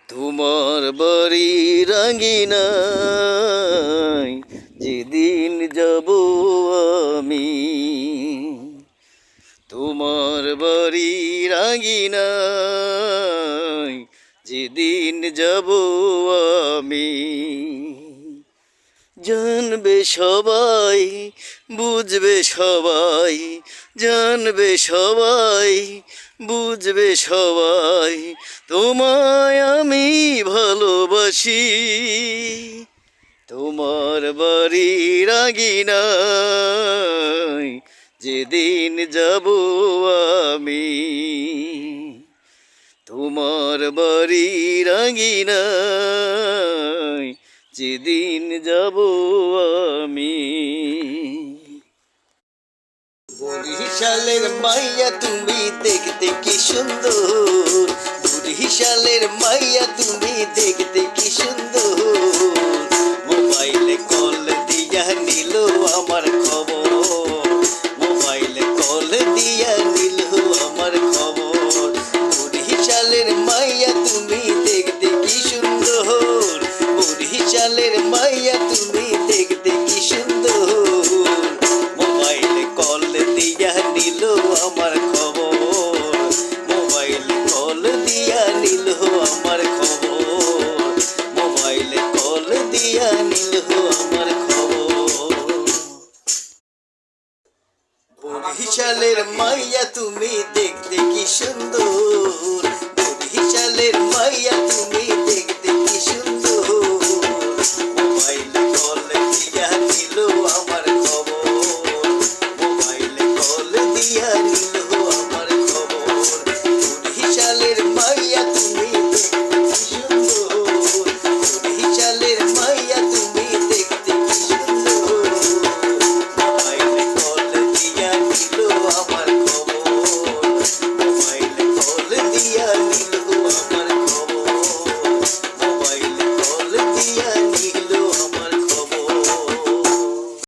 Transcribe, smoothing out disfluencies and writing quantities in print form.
তোমার বাড়ি রাঙ্গিনায় যেদিন যাব আমি, তোমার বাড়ি রাঙ্গিনায় যেদিন যাব আমি, জানবে সবাই বুঝবে সবাই, জানবে সবাই বুঝবে সবাই, তোমায় আমি ভালোবাসি। তোমার বাড়ি রাঙ্গিনায় যেদিন যাব আমি, তোমার বাড়ি রাঙ্গিনায় যেদিন যাব আমি। বরিশালের মাইয়া তুমি দেখতে কি সুন্দর, বরিশালের মাইয়া তুমি দেখতে কি সুন্দর, মোবাইলে কল দিয়া নিল আমার খবর, মোবাইলে কল দিয়া নিল আমার খবর। বরিশালের মাইয়া তুমি দেখতে কি সুন্দর, বরিশালের মাইয়া তুমি দেখতে কি সুন্দর, মোবাইলে কল দিয়া নিল আমার খবর, মোবাইলে কল দিয়া নিল আমার